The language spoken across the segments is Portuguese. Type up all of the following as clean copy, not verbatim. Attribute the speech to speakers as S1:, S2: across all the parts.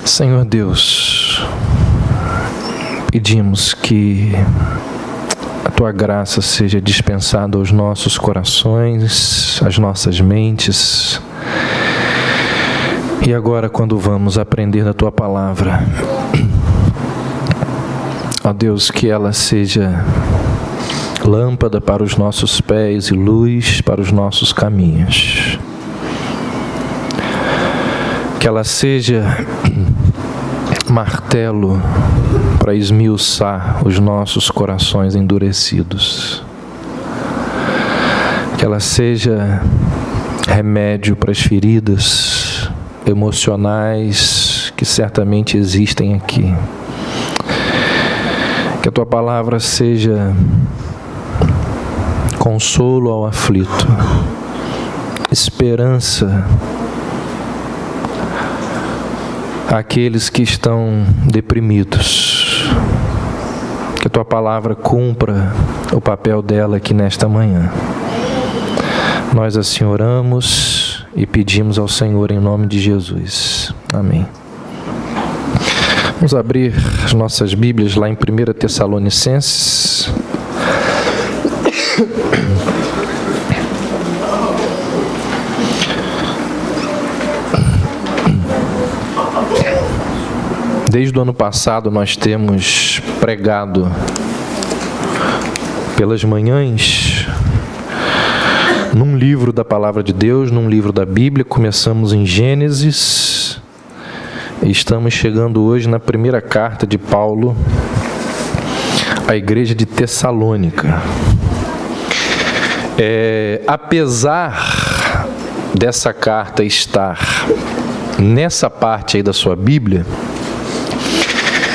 S1: Senhor Deus, pedimos que a Tua graça seja dispensada aos nossos corações, às nossas mentes. E agora, quando vamos aprender da Tua palavra, ó Deus, que ela seja lâmpada para os nossos pés e luz para os nossos caminhos. Que ela seja martelo para esmiuçar os nossos corações endurecidos. Que ela seja remédio para as feridas emocionais que certamente existem aqui. Que a Tua palavra seja consolo ao aflito, esperança àqueles que estão deprimidos. Que a Tua palavra cumpra o papel dela aqui nesta manhã. Nós assim oramos e pedimos ao Senhor em nome de Jesus. Amém. Vamos abrir as nossas Bíblias lá em 1 Tessalonicenses. Desde o ano passado nós temos pregado pelas manhãs num livro da Palavra de Deus, num livro da Bíblia. Começamos em Gênesis e estamos chegando hoje na primeira carta de Paulo à igreja de Tessalônica. Apesar dessa carta estar nessa parte aí da sua Bíblia,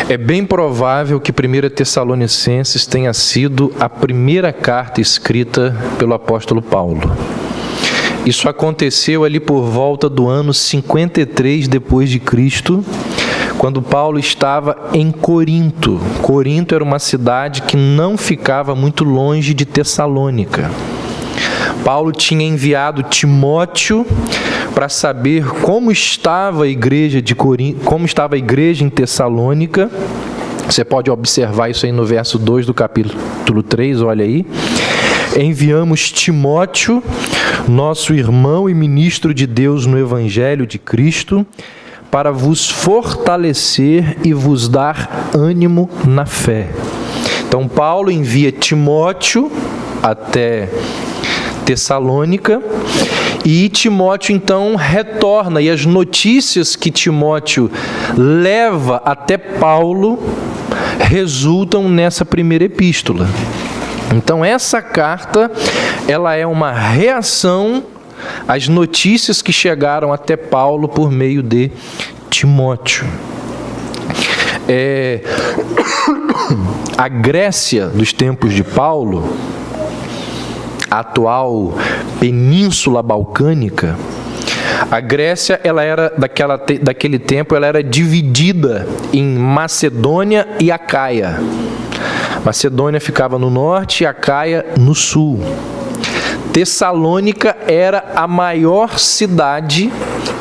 S1: é bem provável que 1 Tessalonicenses tenha sido a primeira carta escrita pelo apóstolo Paulo. Isso aconteceu ali por volta do ano 53 depois de Cristo, quando Paulo estava em Corinto. Corinto era uma cidade que não ficava muito longe de Tessalônica. Paulo tinha enviado Timóteo para saber como estava a igreja de Corinto, como estava a igreja em Tessalônica. Você pode observar isso aí no verso 2 do capítulo 3, olha aí. Enviamos Timóteo, nosso irmão e ministro de Deus no Evangelho de Cristo, para vos fortalecer e vos dar ânimo na fé. Então Paulo envia Timóteo até Tessalônica, e Timóteo então retorna, e as notícias que Timóteo leva até Paulo resultam nessa primeira epístola. Então essa carta, ela é uma reação às notícias que chegaram até Paulo por meio de Timóteo. A Grécia dos tempos de Paulo, a atual Península Balcânica, a Grécia, ela era daquele tempo, ela era dividida em Macedônia e Acaia. Macedônia ficava no norte e Acaia no sul. Tessalônica era a maior cidade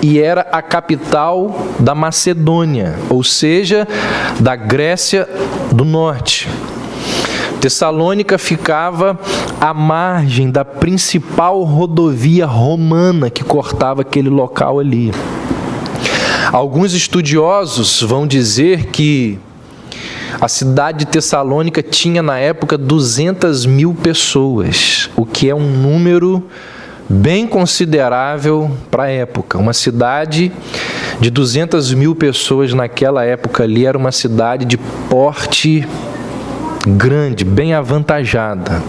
S1: e era a capital da Macedônia, ou seja, da Grécia do norte. Tessalônica ficava à margem da principal rodovia romana que cortava aquele local ali. Alguns estudiosos vão dizer que a cidade de Tessalônica tinha na época 200.000 pessoas, o que é um número bem considerável para a época. Uma cidade de 200.000 pessoas naquela época ali era uma cidade de porte grande, bem avantajada.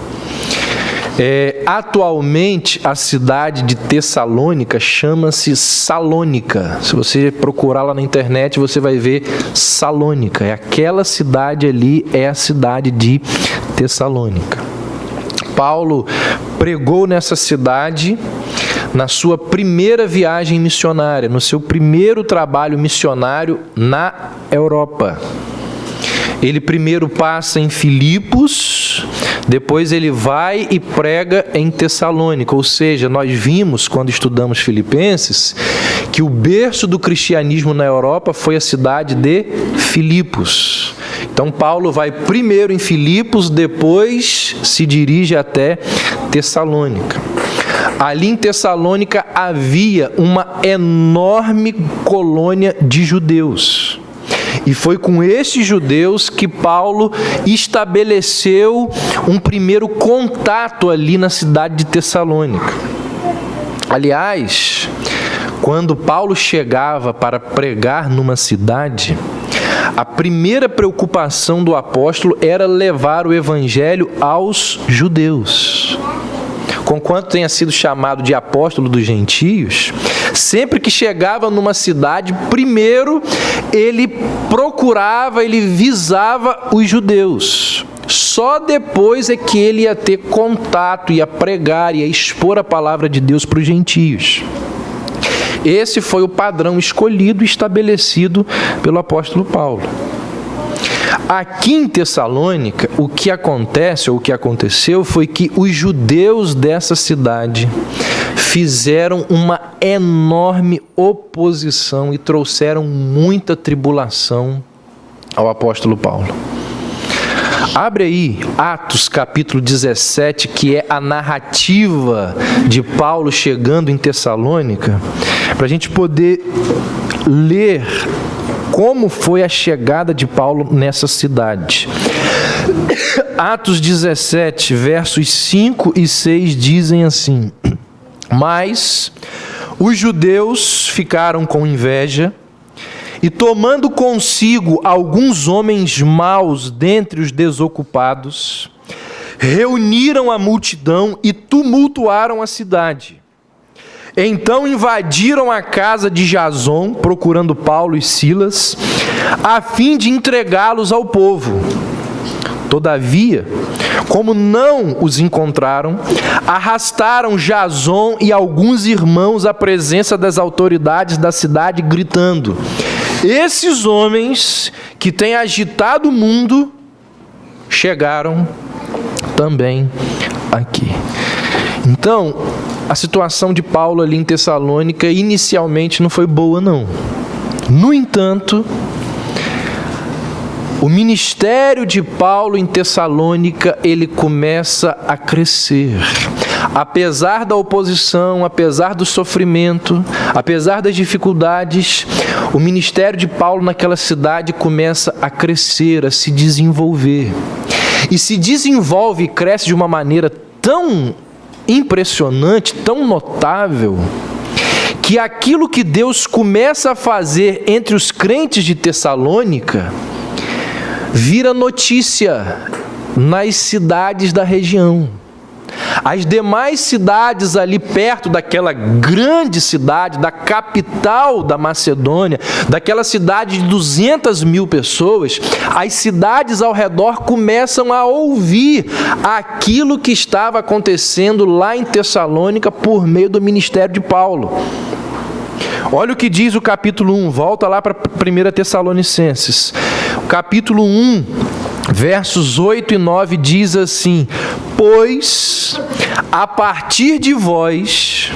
S1: Atualmente a cidade de Tessalônica chama-se Salônica. Se você procurar lá na internet, você vai ver Salônica. Aquela cidade ali é a cidade de Tessalônica. Paulo pregou nessa cidade na sua primeira viagem missionária, no seu primeiro trabalho missionário na Europa. Ele primeiro passa em Filipos, depois ele vai e prega em Tessalônica. Ou seja, nós vimos, quando estudamos Filipenses, que o berço do cristianismo na Europa foi a cidade de Filipos. Então Paulo vai primeiro em Filipos, depois se dirige até Tessalônica. Ali em Tessalônica havia uma enorme colônia de judeus. E foi com esses judeus que Paulo estabeleceu um primeiro contato ali na cidade de Tessalônica. Aliás, quando Paulo chegava para pregar numa cidade, a primeira preocupação do apóstolo era levar o evangelho aos judeus. Conquanto tenha sido chamado de apóstolo dos gentios, sempre que chegava numa cidade, primeiro ele procurava, ele visava os judeus. Só depois é que ele ia ter contato, ia pregar, ia expor a palavra de Deus para os gentios. Esse foi o padrão escolhido e estabelecido pelo apóstolo Paulo. Aqui em Tessalônica, o que acontece, ou o que aconteceu, foi que os judeus dessa cidade fizeram uma enorme oposição e trouxeram muita tribulação ao apóstolo Paulo. Abre aí Atos capítulo 17, que é a narrativa de Paulo chegando em Tessalônica, para a gente poder ler como foi a chegada de Paulo nessa cidade. Atos 17, versos 5 e 6 dizem assim: Mas os judeus ficaram com inveja, e tomando consigo alguns homens maus dentre os desocupados, reuniram a multidão e tumultuaram a cidade. Então invadiram a casa de Jason, procurando Paulo e Silas, a fim de entregá-los ao povo. Todavia, como não os encontraram, arrastaram Jason e alguns irmãos à presença das autoridades da cidade, gritando: Esses homens que têm agitado o mundo chegaram também aqui. Então, a situação de Paulo ali em Tessalônica inicialmente não foi boa, não. No entanto, o ministério de Paulo em Tessalônica, ele começa a crescer. Apesar da oposição, apesar do sofrimento, apesar das dificuldades, o ministério de Paulo naquela cidade começa a crescer, a se desenvolver. E se desenvolve e cresce de uma maneira tão impressionante, tão notável, que aquilo que Deus começa a fazer entre os crentes de Tessalônica vira notícia nas cidades da região. As demais cidades ali perto daquela grande cidade, da capital da Macedônia, daquela cidade de 200 mil pessoas, as cidades ao redor começam a ouvir aquilo que estava acontecendo lá em Tessalônica por meio do ministério de Paulo. Olha o que diz o capítulo 1, volta lá para 1 Tessalonicenses. O capítulo 1, versos 8 e 9 diz assim: Pois, a partir de vós,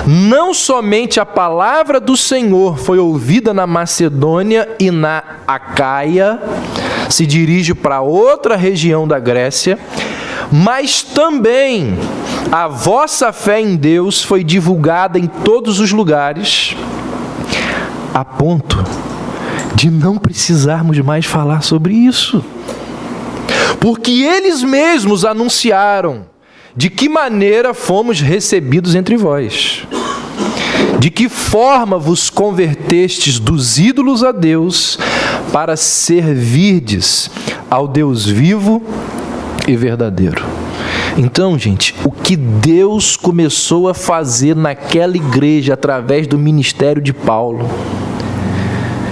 S1: não somente a palavra do Senhor foi ouvida na Macedônia e na Acaia, se dirige para outra região da Grécia, mas também a vossa fé em Deus foi divulgada em todos os lugares, a ponto de não precisarmos mais falar sobre isso. Porque eles mesmos anunciaram de que maneira fomos recebidos entre vós, de que forma vos convertestes dos ídolos a Deus para servirdes ao Deus vivo e verdadeiro. Então, gente, o que Deus começou a fazer naquela igreja através do ministério de Paulo,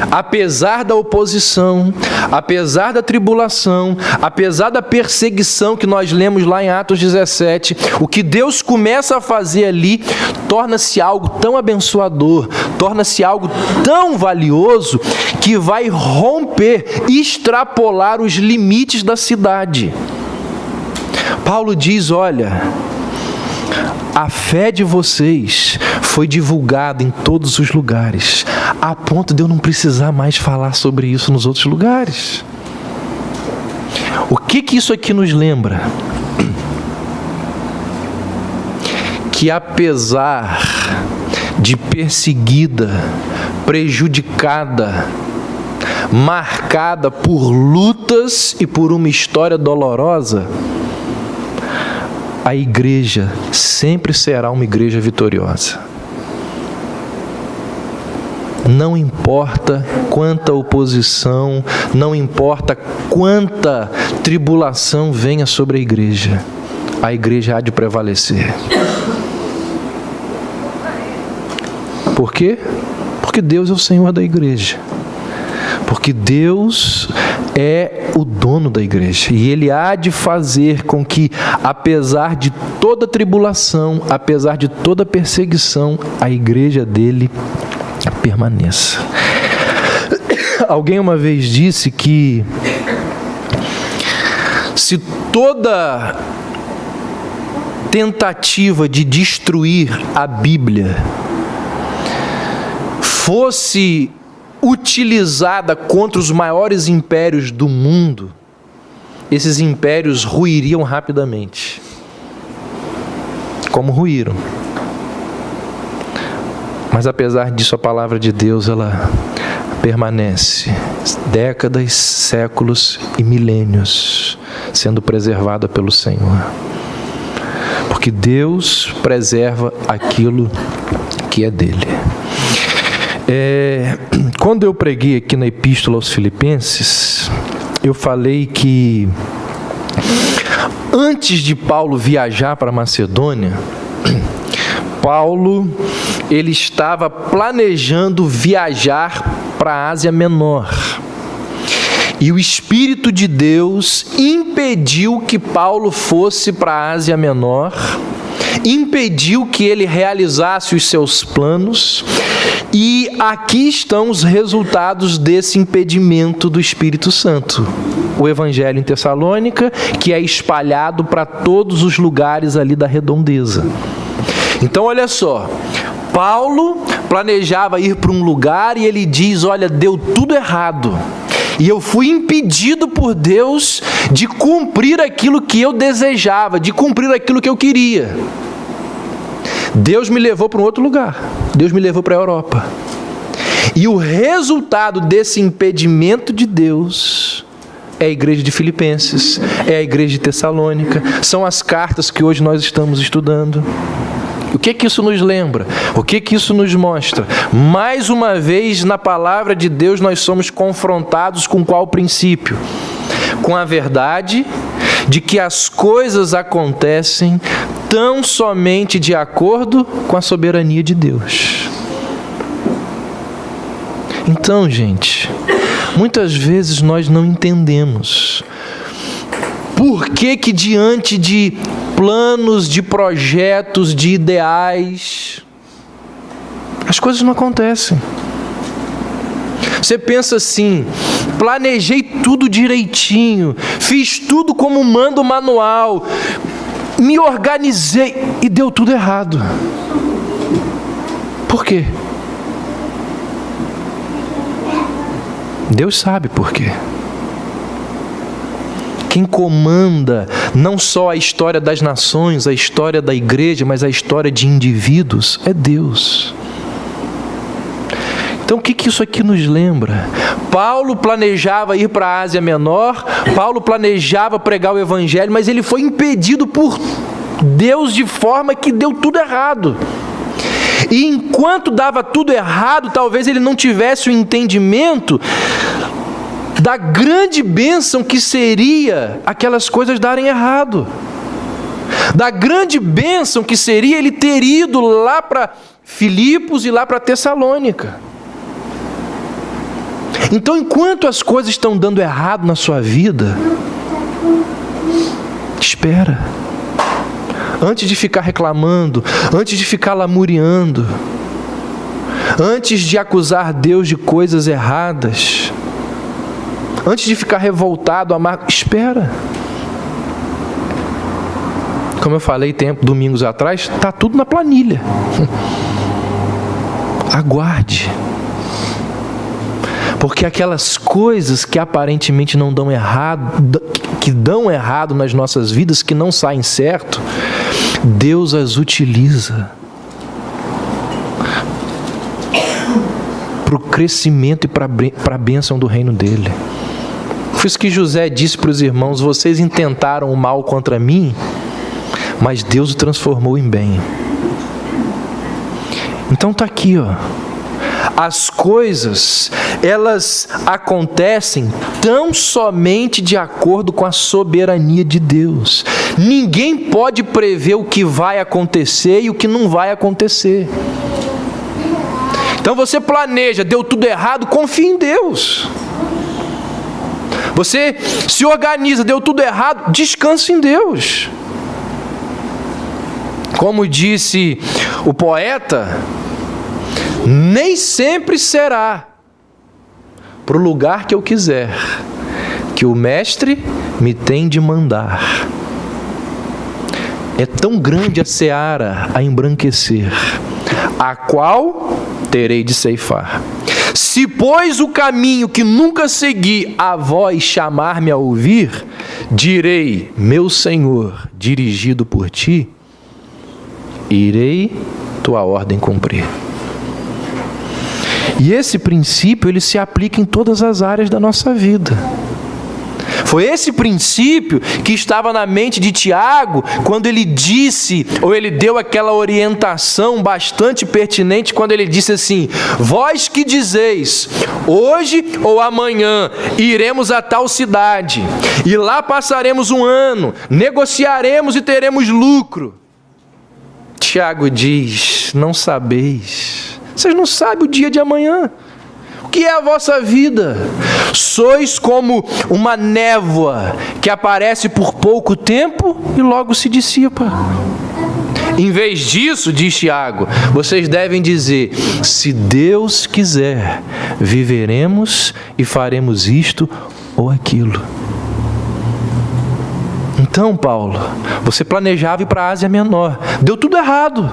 S1: apesar da oposição, apesar da tribulação, apesar da perseguição que nós lemos lá em Atos 17, o que Deus começa a fazer ali torna-se algo tão abençoador, torna-se algo tão valioso, que vai romper, extrapolar os limites da cidade. Paulo diz: olha, a fé de vocês foi divulgado em todos os lugares, a ponto de eu não precisar mais falar sobre isso nos outros lugares. O que isso aqui nos lembra? Que apesar de perseguida, prejudicada, marcada por lutas e por uma história dolorosa, a igreja sempre será uma igreja vitoriosa. Não importa quanta oposição, não importa quanta tribulação venha sobre a igreja há de prevalecer. Por quê? Porque Deus é o Senhor da igreja. Porque Deus é o dono da igreja. E Ele há de fazer com que, apesar de toda tribulação, apesar de toda perseguição, a igreja dele permaneça. Alguém uma vez disse que se toda tentativa de destruir a Bíblia fosse utilizada contra os maiores impérios do mundo, esses impérios ruiriam rapidamente, como ruíram. Mas apesar disso, a palavra de Deus, ela permanece décadas, séculos e milênios sendo preservada pelo Senhor, porque Deus preserva aquilo que é dele. Quando eu preguei aqui na Epístola aos Filipenses, eu falei que antes de Paulo viajar para a Macedônia, Paulo, ele estava planejando viajar para a Ásia Menor. E o Espírito de Deus impediu que Paulo fosse para a Ásia Menor, impediu que ele realizasse os seus planos, e aqui estão os resultados desse impedimento do Espírito Santo. O Evangelho em Tessalônica, que é espalhado para todos os lugares ali da redondeza. Então olha só, Paulo planejava ir para um lugar e ele diz, olha, deu tudo errado. E eu fui impedido por Deus de cumprir aquilo que eu desejava, de cumprir aquilo que eu queria. Deus me levou para um outro lugar. Deus me levou para a Europa. E o resultado desse impedimento de Deus é a igreja de Filipenses, é a igreja de Tessalônica, são as cartas que hoje nós estamos estudando. O que isso nos lembra? O que isso nos mostra? Mais uma vez, na palavra de Deus, nós somos confrontados com qual princípio? Com a verdade de que as coisas acontecem tão somente de acordo com a soberania de Deus. Então, gente, muitas vezes nós não entendemos por que diante de planos, de projetos, de ideais, as coisas não acontecem. Você pensa assim, planejei tudo direitinho, fiz tudo como manda o manual, me organizei e deu tudo errado. Por quê? Deus sabe por quê. Quem comanda não só a história das nações, a história da igreja, mas a história de indivíduos é Deus. Então o que isso aqui nos lembra? Paulo planejava ir para a Ásia Menor, Paulo planejava pregar o Evangelho, mas ele foi impedido por Deus de forma que deu tudo errado. E enquanto dava tudo errado, talvez ele não tivesse o entendimento da grande bênção que seria aquelas coisas darem errado. Da grande bênção que seria ele ter ido lá para Filipos e lá para Tessalônica. Então, enquanto as coisas estão dando errado na sua vida, espera. Antes de ficar reclamando, antes de ficar lamuriando, antes de acusar Deus de coisas erradas, antes de ficar revoltado, amargo, espera. Como eu falei domingos atrás, está tudo na planilha. aguarde. Porque aquelas coisas que aparentemente não dão errado, que dão errado nas nossas vidas, que não saem certo, Deus as utiliza para o crescimento e para a bênção do reino dele. Foi isso que José disse para os irmãos: vocês intentaram o mal contra mim, mas Deus o transformou em bem. Então está aqui, ó. As coisas, elas acontecem tão somente de acordo com a soberania de Deus. Ninguém pode prever o que vai acontecer e o que não vai acontecer. Então você planeja, deu tudo errado, confia em Deus. Você se organiza, deu tudo errado, descansa em Deus. Como disse o poeta, nem sempre será para o lugar que eu quiser, que o mestre me tem de mandar. É tão grande a seara a embranquecer, a qual terei de ceifar. Se, pois, o caminho que nunca segui a vós chamar-me a ouvir, direi: meu Senhor, dirigido por ti, irei tua ordem cumprir. E esse princípio, ele se aplica em todas as áreas da nossa vida. Foi esse princípio que estava na mente de Tiago, quando ele disse, ou ele deu aquela orientação bastante pertinente, quando ele disse assim: vós que dizeis, hoje ou amanhã iremos a tal cidade, e lá passaremos um ano, negociaremos e teremos lucro. Tiago diz: não sabeis. Vocês não sabem o dia de amanhã. O que é a vossa vida? Sois como uma névoa que aparece por pouco tempo e logo se dissipa. Em vez disso, diz Tiago, vocês devem dizer: se Deus quiser, viveremos e faremos isto ou aquilo. Então, Paulo, você planejava ir para a Ásia Menor. Deu tudo errado.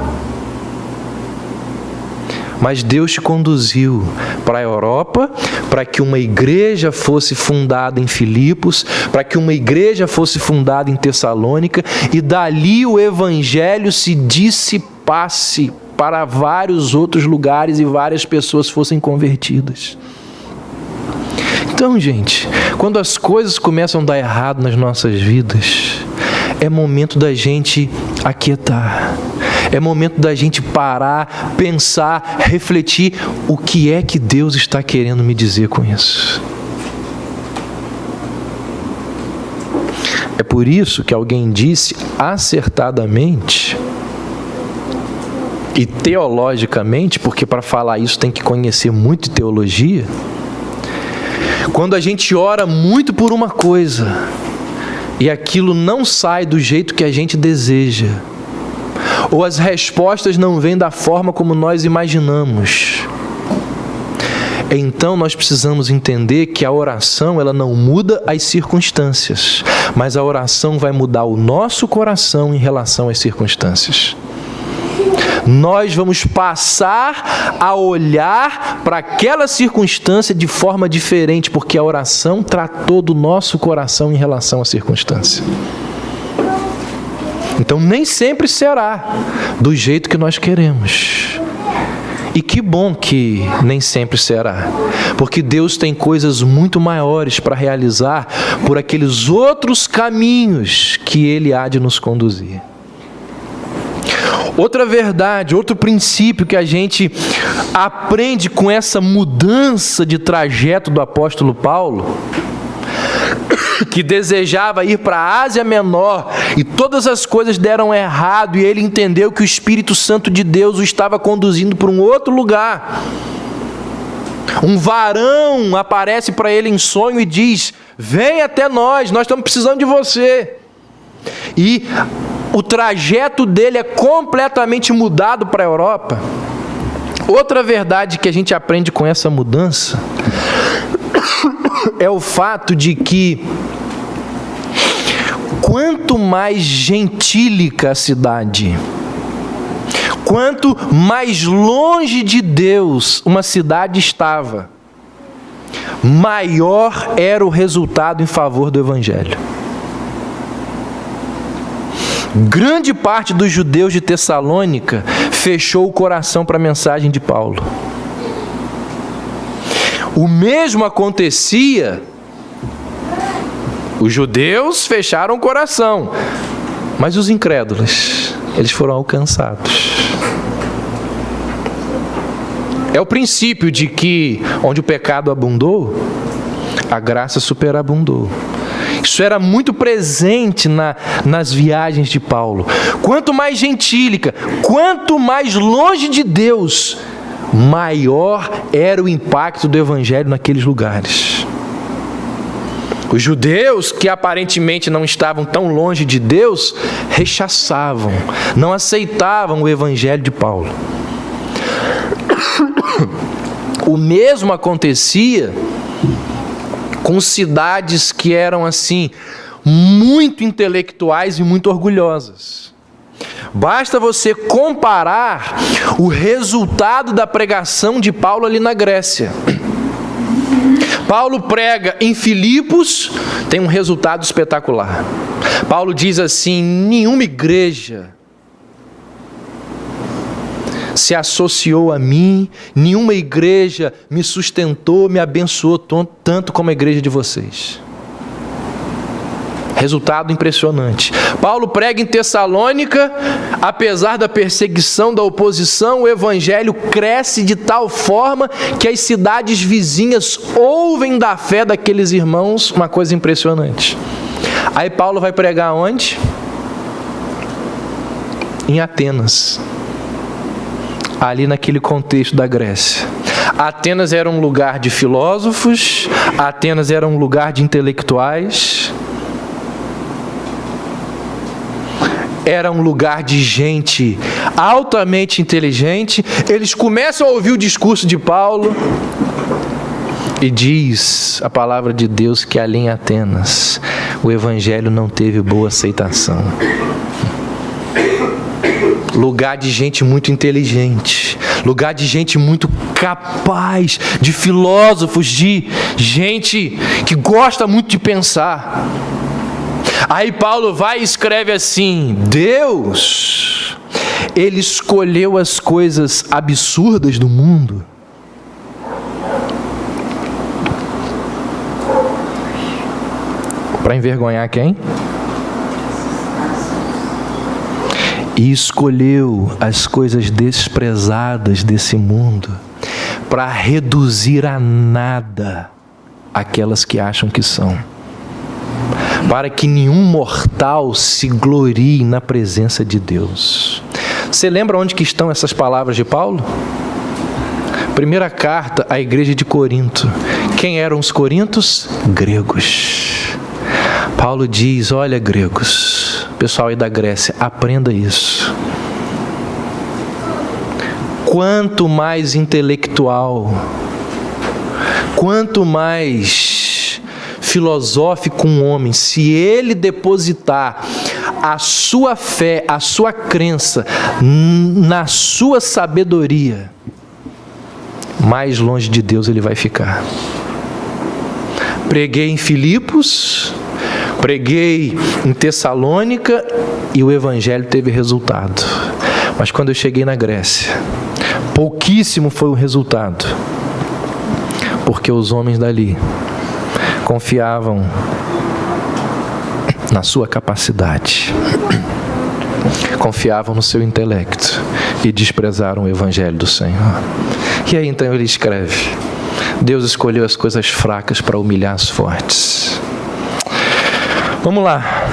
S1: Mas Deus te conduziu para a Europa, para que uma igreja fosse fundada em Filipos, para que uma igreja fosse fundada em Tessalônica, e dali o evangelho se dissipasse para vários outros lugares e várias pessoas fossem convertidas. Então, gente, quando as coisas começam a dar errado nas nossas vidas, é momento da gente aquietar. É momento da gente parar, pensar, refletir o que é que Deus está querendo me dizer com isso. É por isso que alguém disse acertadamente e teologicamente, porque para falar isso tem que conhecer muito teologia, quando a gente ora muito por uma coisa e aquilo não sai do jeito que a gente deseja, ou as respostas não vêm da forma como nós imaginamos, então nós precisamos entender que a oração, ela não muda as circunstâncias, mas a oração vai mudar o nosso coração em relação às circunstâncias. Nós vamos passar a olhar para aquela circunstância de forma diferente, porque a oração tratou do nosso coração em relação à circunstância. Então nem sempre será do jeito que nós queremos. E que bom que nem sempre será, porque Deus tem coisas muito maiores para realizar por aqueles outros caminhos que Ele há de nos conduzir. Outra verdade, outro princípio que a gente aprende com essa mudança de trajeto do apóstolo Paulo, que desejava ir para a Ásia Menor e todas as coisas deram errado e ele entendeu que o Espírito Santo de Deus o estava conduzindo para um outro lugar. Um varão aparece para ele em sonho e diz: vem até nós estamos precisando de você. E o trajeto dele é completamente mudado para a Europa. Outra verdade que a gente aprende com essa mudança é o fato de que quanto mais gentílica a cidade, Quanto mais longe de Deus uma cidade estava, maior era o resultado em favor do Evangelho. Grande parte dos judeus de Tessalônica fechou o coração para a mensagem de Paulo. O mesmo acontecia, os judeus fecharam o coração, mas os incrédulos, eles foram alcançados. É o princípio de que onde o pecado abundou, a graça superabundou. Isso era muito presente nas viagens de Paulo. Quanto mais gentílica, quanto mais longe de Deus, maior era o impacto do Evangelho naqueles lugares. Os judeus, que aparentemente não estavam tão longe de Deus, rechaçavam, não aceitavam o Evangelho de Paulo. O mesmo acontecia com cidades que eram assim, muito intelectuais e muito orgulhosas. Basta você comparar o resultado da pregação de Paulo ali na Grécia. Paulo prega em Filipos, tem um resultado espetacular. Paulo diz assim: nenhuma igreja se associou a mim, nenhuma igreja me sustentou, me abençoou tanto como a igreja de vocês. Resultado impressionante. Paulo prega em Tessalônica, apesar da perseguição, da oposição, o evangelho cresce de tal forma que as cidades vizinhas ouvem da fé daqueles irmãos, uma coisa impressionante. Aí Paulo vai pregar onde? Em Atenas. Ali naquele contexto da Grécia. Atenas era um lugar de filósofos, Atenas era um lugar de intelectuais, era um lugar de gente altamente inteligente. Eles começam a ouvir o discurso de Paulo e diz a palavra de Deus que ali em Atenas o evangelho não teve boa aceitação. Lugar de gente muito inteligente, lugar de gente muito capaz, de filósofos, de gente que gosta muito de pensar. Aí Paulo vai e escreve assim: Deus, Ele escolheu as coisas absurdas do mundo para envergonhar quem? E escolheu as coisas desprezadas desse mundo para reduzir a nada aquelas que acham que são, para que nenhum mortal se glorie na presença de Deus. Você lembra onde que estão essas palavras de Paulo? Primeira carta à igreja de Corinto. Quem eram os corintos? Gregos. Paulo diz: olha, gregos, pessoal aí da Grécia, aprenda isso. Quanto mais intelectual, quanto mais filosófico um homem, se ele depositar a sua fé, a sua crença na sua sabedoria, mais longe de Deus ele vai ficar. Preguei em Filipos, preguei em Tessalônica e o evangelho teve resultado. Mas quando eu cheguei na Grécia, pouquíssimo foi o resultado, porque os homens dali confiavam na sua capacidade, confiavam no seu intelecto e desprezaram o evangelho do Senhor. E aí então ele escreve: Deus escolheu as coisas fracas para humilhar as fortes. Vamos lá,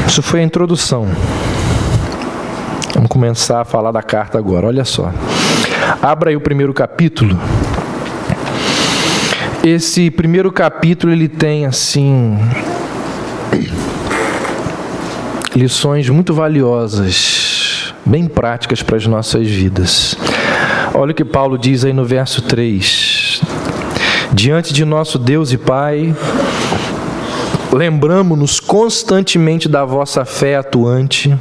S1: isso foi a introdução. Vamos começar a falar da carta agora. Olha só, abra aí o primeiro capítulo. Esse primeiro capítulo ele tem assim lições muito valiosas, bem práticas para as nossas vidas. Olha o que Paulo diz aí no verso 3: diante de nosso Deus e Pai, lembramo-nos constantemente da vossa fé atuante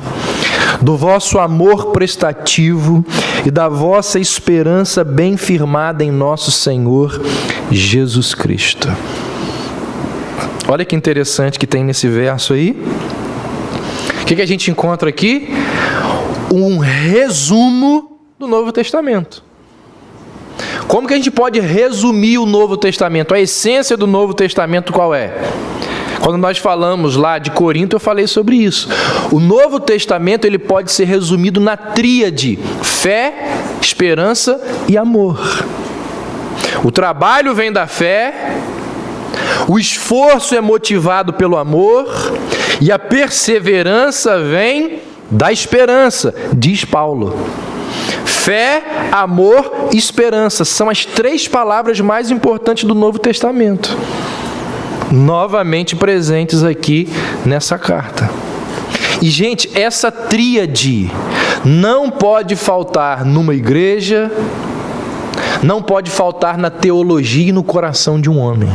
S1: do vosso amor prestativo e da vossa esperança bem firmada em nosso Senhor Jesus Cristo. Olha que interessante que tem nesse verso aí. O que a gente encontra aqui? Um resumo do Novo Testamento. Como que a gente pode resumir o Novo Testamento? A essência do Novo Testamento qual é? Quando nós falamos lá de Corinto, eu falei sobre isso. O Novo Testamento ele pode ser resumido na tríade: fé, esperança e amor. O trabalho vem da fé, o esforço é motivado pelo amor e a perseverança vem da esperança, diz Paulo. Fé, amor e esperança são as 3 palavras mais importantes do Novo Testamento, novamente presentes aqui nessa carta. E, gente, essa tríade não pode faltar numa igreja, não pode faltar na teologia e no coração de um homem.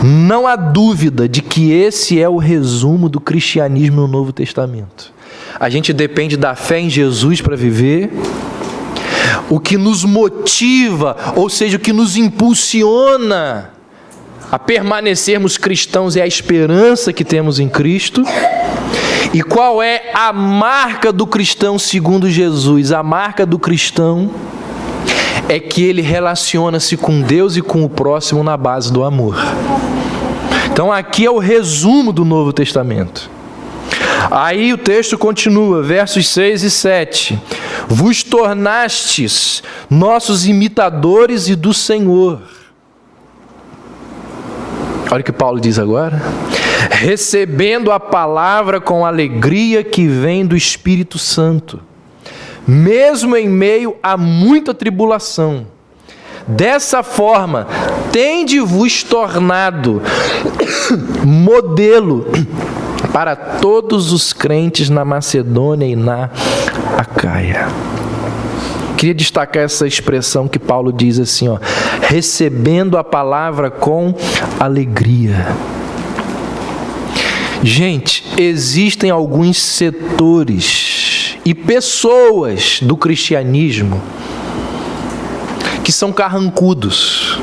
S1: Não há dúvida de que esse é o resumo do cristianismo no Novo Testamento. A gente depende da fé em Jesus para viver. O que nos motiva, ou seja, o que nos impulsiona a permanecermos cristãos é a esperança que temos em Cristo. E qual é a marca do cristão segundo Jesus? A marca do cristão é que ele relaciona-se com Deus e com o próximo na base do amor. Então aqui é o resumo do Novo Testamento. Aí o texto continua, versos 6 e 7. Vos tornastes nossos imitadores e do Senhor. Olha o que Paulo diz agora. Recebendo a palavra com alegria que vem do Espírito Santo, mesmo em meio a muita tribulação. Dessa forma, tende-vos tornado modelo para todos os crentes na Macedônia e na Acaia. Queria destacar essa expressão que Paulo diz assim, ó, recebendo a palavra com alegria. Gente, existem alguns setores e pessoas do cristianismo que são carrancudos,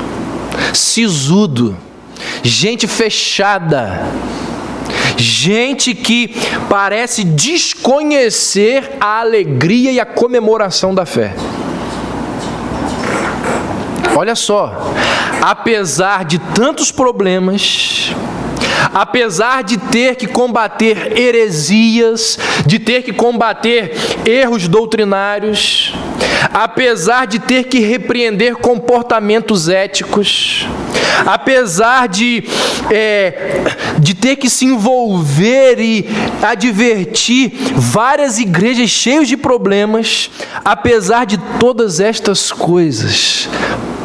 S1: sisudo, gente fechada, gente que parece desconhecer a alegria e a comemoração da fé. Olha só, apesar de tantos problemas, apesar de ter que combater heresias, de ter que combater erros doutrinários, apesar de ter que repreender comportamentos éticos, apesar de ter que se envolver e advertir várias igrejas cheias de problemas, apesar de todas estas coisas,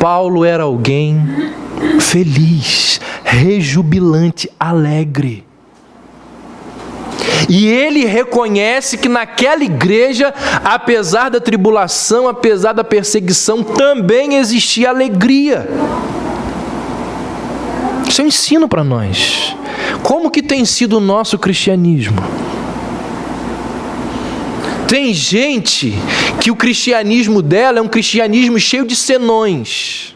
S1: Paulo era alguém feliz, rejubilante, alegre. E ele reconhece que naquela igreja, apesar da tribulação, apesar da perseguição, também existia alegria. Isso é um ensino para nós. Como que tem sido o nosso cristianismo? Tem gente que o cristianismo dela é um cristianismo cheio de senões,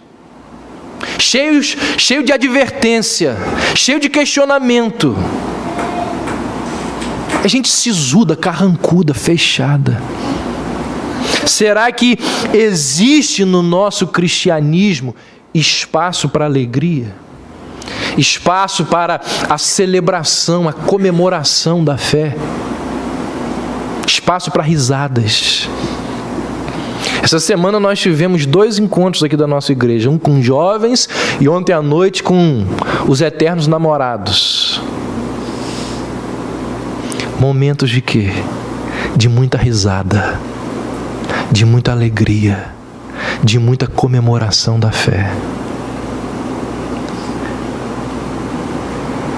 S1: cheio de advertência, cheio de questionamento. É gente sisuda, carrancuda, fechada. Será que existe no nosso cristianismo espaço para alegria? Espaço para a celebração, a comemoração da fé? Espaço para risadas? Essa semana nós tivemos 2 encontros aqui da nossa igreja, um com jovens e ontem à noite com os eternos namorados. Momentos de quê? De muita risada, de muita alegria, de muita comemoração da fé.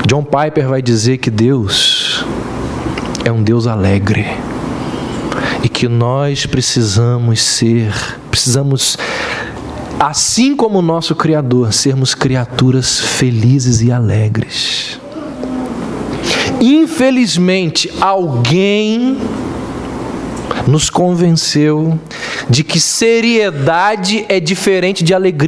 S1: John Piper vai dizer que Deus é um Deus alegre e que nós precisamos, assim como o nosso Criador, sermos criaturas felizes e alegres. infelizmente, alguém nos convenceu de que seriedade é diferente de alegria.